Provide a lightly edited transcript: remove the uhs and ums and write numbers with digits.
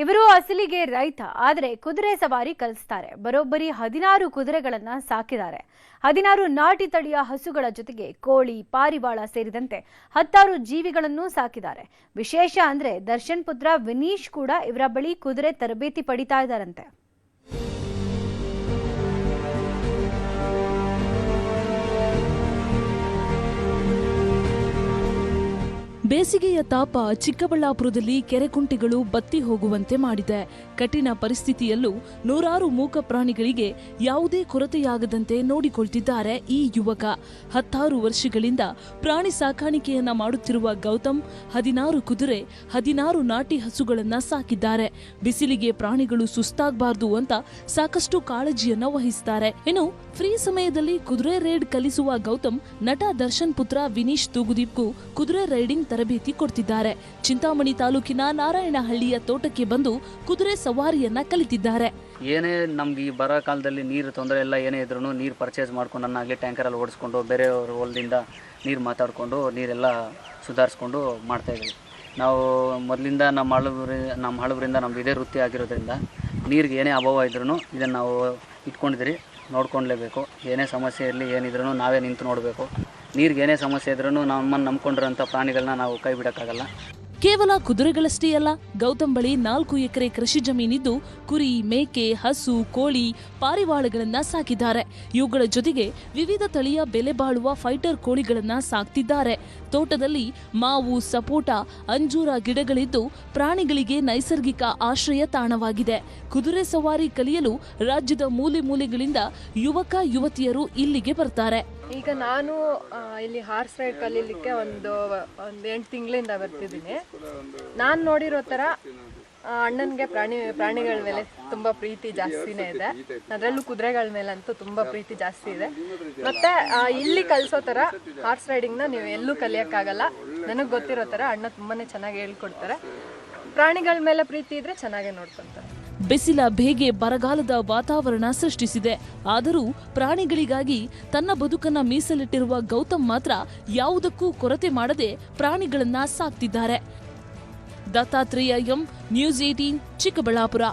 ಇವರು ಅಸಲಿಗೆ ರೈತ, ಆದರೆ ಕುದುರೆ ಸವಾರಿ ಕಲಿಸ್ತಾರೆ. ಬರೋಬ್ಬರಿ 16 ಕುದುರೆಗಳನ್ನ ಸಾಕಿದ್ದಾರೆ. 16 ನಾಟಿ ತಳಿಯ ಹಸುಗಳ ಜೊತೆಗೆ ಕೋಳಿ, ಪಾರಿವಾಳ ಸೇರಿದಂತೆ 16 ಜೀವಿಗಳನ್ನು ಸಾಕಿದ್ದಾರೆ. ವಿಶೇಷ ಅಂದ್ರೆ ದರ್ಶನ್ ಪುತ್ರ ವಿನೀಶ್ ಕೂಡ ಇವರ ಬಳಿ ಕುದುರೆ ತರಬೇತಿ ಪಡಿತಾ ಇದ್ದಾರಂತೆ. ಬೇಸಿಗೆಯ ತಾಪ ಚಿಕ್ಕಬಳ್ಳಾಪುರದಲ್ಲಿ ಕೆರೆಕುಂಟೆಗಳು ಬತ್ತಿ ಹೋಗುವಂತೆ ಮಾಡಿದೆ. ಕಠಿಣ ಪರಿಸ್ಥಿತಿಯಲ್ಲೂ ನೂರಾರು ಮೂಕ ಪ್ರಾಣಿಗಳಿಗೆ ಯಾವುದೇ ಕೊರತೆಯಾಗದಂತೆ ನೋಡಿಕೊಳ್ತಿದ್ದಾರೆ ಈ ಯುವಕ. 16 ವರ್ಷಗಳಿಂದ ಪ್ರಾಣಿ ಸಾಕಾಣಿಕೆಯನ್ನ ಮಾಡುತ್ತಿರುವ ಗೌತಮ್ 16 ಕುದುರೆ, 16 ನಾಟಿ ಹಸುಗಳನ್ನ ಸಾಕಿದ್ದಾರೆ. ಬಿಸಿಲಿಗೆ ಪ್ರಾಣಿಗಳು ಸುಸ್ತಾಗಬಾರದು ಅಂತ ಸಾಕಷ್ಟು ಕಾಳಜಿಯನ್ನ ವಹಿಸ್ತಾರೆ. ಇನ್ನು ಫ್ರೀ ಸಮಯದಲ್ಲಿ ಕುದುರೆ ರೈಡ್ ಕಲಿಸುವ ಗೌತಮ್ ನಟ ದರ್ಶನ್ ಪುತ್ರ ವಿನೀಶ್ ತೂಗುದೀಪ್ಗೂ ಕುದುರೆ ರೈಡಿಂಗ್ ತರಬೇತಿ ಕೊಡ್ತಿದ್ದಾರೆ. ಚಿಂತಾಮಣಿ ತಾಲೂಕಿನ ನಾರಾಯಣಹಳ್ಳಿಯ ತೋಟಕ್ಕೆ ಬಂದು ಕುದುರೆ ಸವಾರಿಯನ್ನ ಕಲಿತಿದ್ದಾರೆ. ಏನೇ ನಮ್ಗೆ ಈ ಬರೋ ಕಾಲದಲ್ಲಿ ನೀರು ತೊಂದರೆ ಎಲ್ಲ ಏನೇ ಇದ್ರೂ ನೀರು ಪರ್ಚೇಸ್ ಮಾಡ್ಕೊಂಡು ನನ್ನಾಗಲಿ ಟ್ಯಾಂಕರಲ್ಲಿ ಓಡಿಸ್ಕೊಂಡು ಬೇರೆಯವ್ರ ಹೊಲದಿಂದ ನೀರು ಮಾತಾಡಿಕೊಂಡು ನೀರೆಲ್ಲ ಸುಧಾರಿಸ್ಕೊಂಡು ಮಾಡ್ತಾಯಿದ್ವಿ. ನಾವು ಮೊದಲಿಂದ ನಮ್ಮ ಹಳಬರಿಂದ ನಮ್ದು ಇದೇ ವೃತ್ತಿ ಆಗಿರೋದ್ರಿಂದ ನೀರಿಗೆ ಏನೇ ಅಭಾವ ಇದ್ರೂ ಇದನ್ನು ನಾವು ಇಟ್ಕೊಂಡಿದ್ರಿ ನೋಡ್ಕೊಳ್ಲೇಬೇಕು. ಏನೇ ಸಮಸ್ಯೆ ಇರಲಿ ಏನಿದ್ರೂ ನಾವೇ ನಿಂತು ನೋಡಬೇಕು. ನೀರಿಗೆ ಏನೇ ಸಮಸ್ಯೆ ಇದ್ರೂ ನಮ್ಮನ್ನು ನಂಬ್ಕೊಂಡಿರೋಂಥ ಪ್ರಾಣಿಗಳನ್ನ ನಾವು ಕೈ ಬಿಡೋಕ್ಕಾಗಲ್ಲ. ಕೇವಲ ಕುದುರೆಗಳಷ್ಟೇ ಅಲ್ಲ, ಗೌತಮ್ ಬಳಿ 4 ಎಕರೆ ಕೃಷಿ ಜಮೀನಿದ್ದು ಕುರಿ, ಮೇಕೆ, ಹಸು, ಕೋಳಿ, ಪಾರಿವಾಳಗಳನ್ನ ಸಾಕಿದ್ದಾರೆ. ಇವುಗಳ ಜೊತೆಗೆ ವಿವಿಧ ತಳಿಯ ಬೆಲೆ ಬಾಳುವ ಫೈಟರ್ ಕೋಳಿಗಳನ್ನ ಸಾಕ್ತಿದ್ದಾರೆ. ತೋಟದಲ್ಲಿ ಮಾವು, ಸಪೋಟ, ಅಂಜೂರ ಗಿಡಗಳಿದ್ದು ಪ್ರಾಣಿಗಳಿಗೆ ನೈಸರ್ಗಿಕ ಆಶ್ರಯ ತಾಣವಾಗಿದೆ. ಕುದುರೆ ಸವಾರಿ ಕಲಿಯಲು ರಾಜ್ಯದ ಮೂಲೆ ಮೂಲೆಗಳಿಂದ ಯುವಕ ಯುವತಿಯರು ಇಲ್ಲಿಗೆ ಬರ್ತಾರೆ. ಈಗ ನಾನು ಇಲ್ಲಿ ಹಾರ್ಸ್ ರೈಡ್ ಕಲೀಲಿಕ್ಕೆ ಒಂದು 8 ತಿಂಗಳಿಂದ ಬರ್ತಿದ್ದೀನಿ. ನಾನು ನೋಡಿರೋ ಥರ ಅಣ್ಣನಿಗೆ ಪ್ರಾಣಿಗಳ ಮೇಲೆ ತುಂಬ ಪ್ರೀತಿ ಜಾಸ್ತಿನೇ ಇದೆ. ಅದರಲ್ಲೂ ಕುದುರೆಗಳ ಮೇಲಂತೂ ತುಂಬ ಪ್ರೀತಿ ಜಾಸ್ತಿ ಇದೆ. ಮತ್ತು ಇಲ್ಲಿ ಕಲಿಸೋ ಥರ ಹಾರ್ಸ್ ರೈಡಿಂಗ್ನ ನೀವು ಎಲ್ಲೂ ಕಲಿಯೋಕ್ಕಾಗಲ್ಲ. ನನಗೆ ಗೊತ್ತಿರೋ ಥರ ಅಣ್ಣ ತುಂಬಾ ಚೆನ್ನಾಗಿ ಹೇಳ್ಕೊಡ್ತಾರೆ. ಪ್ರಾಣಿಗಳ ಮೇಲೆ ಪ್ರೀತಿ ಇದ್ದರೆ ಚೆನ್ನಾಗೇ ನೋಡ್ಕೊತಾರೆ. ಬಿಸಿಲ ಬೇಗೆ ಬರಗಾಲದ ವಾತಾವರಣ ಸೃಷ್ಟಿಸಿದೆ. ಆದರೂ ಪ್ರಾಣಿಗಳಿಗಾಗಿ ತನ್ನ ಬದುಕನ್ನ ಮೀಸಲಿಟ್ಟಿರುವ ಗೌತಮ್ ಮಾತ್ರ ಯಾವುದಕ್ಕೂ ಕೊರತೆ ಮಾಡದೆ ಪ್ರಾಣಿಗಳನ್ನ ಸಾಕ್ತಿದ್ದಾರೆ. Dattatreya M, news 18, Chikkaballapur.